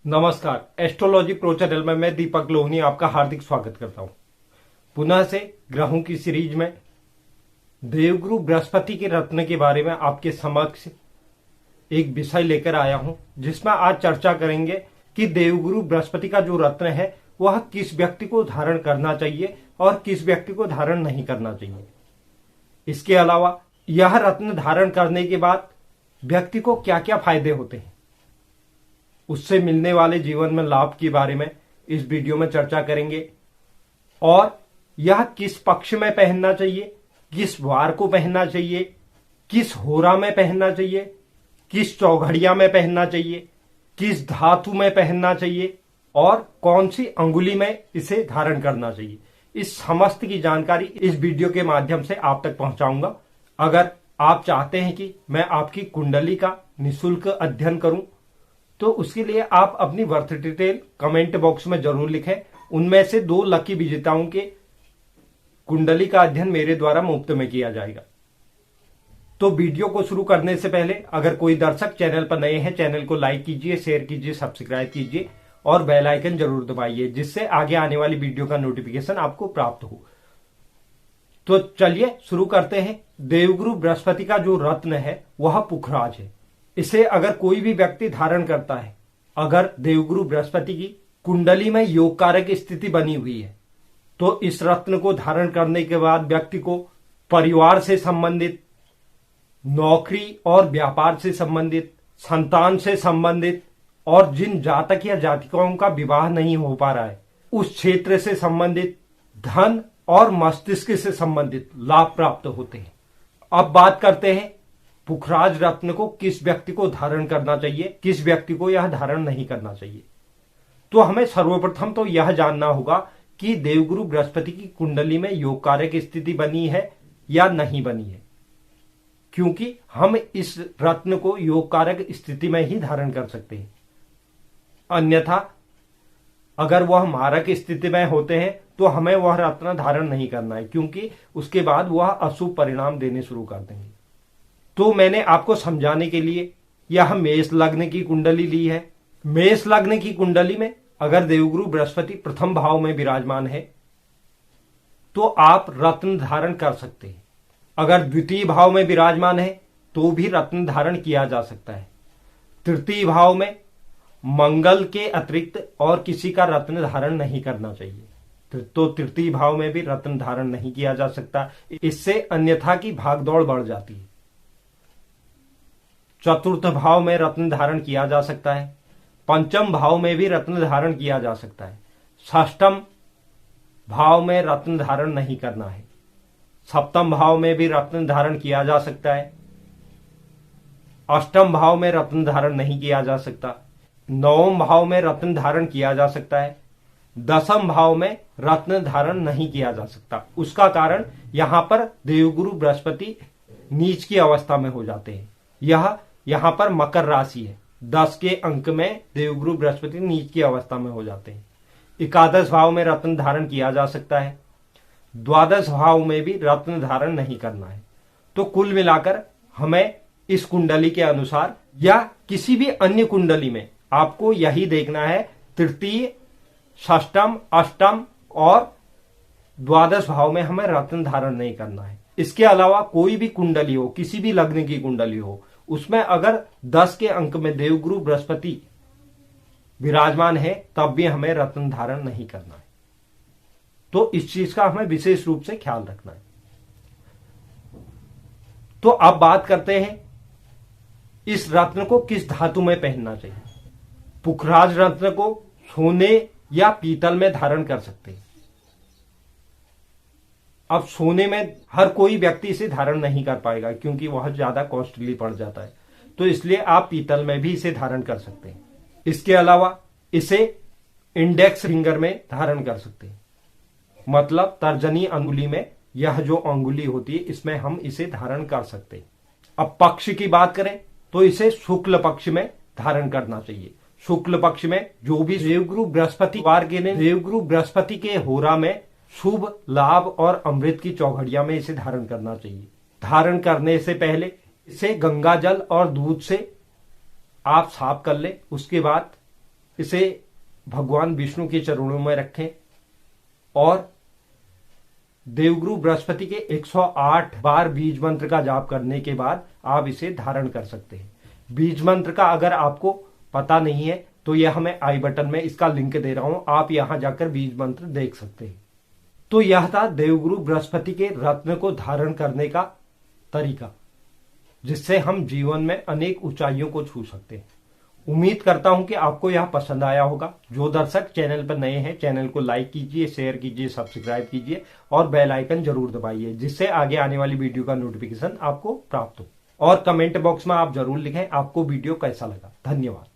नमस्कार। Astrology pro channel में मैं दीपक लोहनी आपका हार्दिक स्वागत करता हूं। पुनः से ग्रहों की सीरीज में देवगुरु बृहस्पति के रत्न के बारे में आपके समक्ष एक विषय लेकर आया हूं, जिसमें आज चर्चा करेंगे कि देवगुरु बृहस्पति का जो रत्न है वह किस व्यक्ति को धारण करना चाहिए और किस व्यक्ति को धारण नहीं करना चाहिए। इसके अलावा यह रत्न धारण करने के बाद व्यक्ति को क्या क्या फायदे होते हैं, उससे मिलने वाले जीवन में लाभ के बारे में इस वीडियो में चर्चा करेंगे। और यह किस पक्ष में पहनना चाहिए, किस वार को पहनना चाहिए, किस होरा में पहनना चाहिए, किस चौघड़िया में पहनना चाहिए, किस धातु में पहनना चाहिए और कौन सी अंगुली में इसे धारण करना चाहिए, इस समस्त की जानकारी इस वीडियो के माध्यम से आप तक पहुंचाऊंगा। अगर आप चाहते हैं कि मैं आपकी कुंडली का निःशुल्क अध्ययन करूं तो उसके लिए आप अपनी बर्थ डिटेल कमेंट बॉक्स में जरूर लिखें। उनमें से 2 लकी विजेताओं के कुंडली का अध्ययन मेरे द्वारा मुफ्त में किया जाएगा। तो वीडियो को शुरू करने से पहले अगर कोई दर्शक चैनल पर नए हैं, चैनल को लाइक कीजिए, शेयर कीजिए, सब्सक्राइब कीजिए और बेल आइकन जरूर दबाइए, जिससे आगे आने वाली वीडियो का नोटिफिकेशन आपको प्राप्त हो। तो चलिए शुरू करते हैं। देवगुरु बृहस्पति का जो रत्न है वह पुखराज है। इसे अगर कोई भी व्यक्ति धारण करता है, अगर देवगुरु बृहस्पति की कुंडली में योग कारक स्थिति बनी हुई है, तो इस रत्न को धारण करने के बाद व्यक्ति को परिवार से संबंधित, नौकरी और व्यापार से संबंधित, संतान से संबंधित और जिन जातक या जातिकाओं का विवाह नहीं हो पा रहा है उस क्षेत्र से संबंधित, धन और मस्तिष्क से संबंधित लाभ प्राप्त होते हैं। अब बात करते हैं पुखराज रत्न को किस व्यक्ति को धारण करना चाहिए, किस व्यक्ति को यह धारण नहीं करना चाहिए। तो हमें सर्वप्रथम तो यह जानना होगा कि देवगुरु बृहस्पति की कुंडली में योग कारक स्थिति बनी है या नहीं बनी है, क्योंकि हम इस रत्न को योग कारक स्थिति में ही धारण कर सकते हैं। अन्यथा अगर वह मारक स्थिति में होते हैं तो हमें वह रत्न धारण नहीं करना है, क्योंकि उसके बाद वह अशुभ परिणाम देने शुरू कर देंगे। तो मैंने आपको समझाने के लिए यह मेष लग्न की कुंडली ली है। मेष लग्न की कुंडली में अगर देवगुरु बृहस्पति प्रथम भाव में विराजमान है तो आप रत्न धारण कर सकते हैं। अगर द्वितीय भाव में विराजमान है तो भी रत्न धारण किया जा सकता है। तृतीय भाव में मंगल के अतिरिक्त और किसी का रत्न धारण नहीं करना चाहिए, तो तृतीय भाव में भी रत्न धारण नहीं किया जा सकता। इससे अन्यथा की भागदौड़ बढ़ जाती है। चतुर्थ भाव में रत्न धारण किया जा सकता है। पंचम भाव में भी रत्न धारण किया जा सकता है। षष्ठम भाव में रत्न धारण नहीं करना है। सप्तम भाव में भी रत्न धारण किया जा सकता है। अष्टम भाव में रत्न धारण नहीं किया जा सकता। नवम भाव में रत्न धारण किया जा सकता है। दसम भाव में रत्न धारण नहीं किया जा सकता। उसका कारण यहां पर देवगुरु बृहस्पति नीच की अवस्था में हो जाते हैं। यह यहां पर मकर राशि है। 10 के अंक में देवगुरु बृहस्पति नीच की अवस्था में हो जाते हैं। एकादश भाव में रत्न धारण किया जा सकता है। द्वादश भाव में भी रत्न धारण नहीं करना है। तो कुल मिलाकर हमें इस कुंडली के अनुसार या किसी भी अन्य कुंडली में आपको यही देखना है, तृतीय, षष्टम, अष्टम और द्वादश भाव में हमें रत्न धारण नहीं करना है। इसके अलावा कोई भी कुंडली हो, किसी भी लग्न की कुंडली हो, उसमें अगर 10 के अंक में देवगुरु बृहस्पति विराजमान है तब भी हमें रत्न धारण नहीं करना है। तो इस चीज का हमें विशेष रूप से ख्याल रखना है। तो अब बात करते हैं इस रत्न को किस धातु में पहनना चाहिए। पुखराज रत्न को सोने या पीतल में धारण कर सकते हैं। अब सोने में हर कोई व्यक्ति इसे धारण नहीं कर पाएगा, क्योंकि वह ज्यादा कॉस्टली पड़ जाता है। तो इसलिए आप पीतल में भी इसे धारण कर सकते हैं। इसके अलावा इसे इंडेक्स फिंगर में धारण कर सकते हैं, मतलब तर्जनी अंगुली में यह जो अंगुली होती है इसमें हम इसे धारण कर सकते हैं। अब पक्ष की बात करें तो इसे शुक्ल पक्ष में धारण करना चाहिए। शुक्ल पक्ष में जो भी देवगुरु बृहस्पति वार के ने देवगुरु बृहस्पति के होरा में शुभ लाभ और अमृत की चौघड़िया में इसे धारण करना चाहिए। धारण करने से पहले इसे गंगा जल और दूध से आप साफ कर ले। उसके बाद इसे भगवान विष्णु के चरणों में रखें और देवगुरु बृहस्पति के 108 बार बीज मंत्र का जाप करने के बाद आप इसे धारण कर सकते हैं। बीज मंत्र का अगर आपको पता नहीं है तो यह मैं आई बटन में इसका लिंक दे रहा हूं, आप यहां जाकर बीज मंत्र देख सकते हैं। तो यह था देवगुरु बृहस्पति के रत्न को धारण करने का तरीका, जिससे हम जीवन में अनेक ऊंचाइयों को छू सकते हैं। उम्मीद करता हूं कि आपको यह पसंद आया होगा। जो दर्शक चैनल पर नए हैं, चैनल को लाइक कीजिए, शेयर कीजिए, सब्सक्राइब कीजिए और बेल आइकन जरूर दबाइए, जिससे आगे आने वाली वीडियो का नोटिफिकेशन आपको प्राप्त हो। और कमेंट बॉक्स में आप जरूर लिखें आपको वीडियो कैसा लगा। धन्यवाद।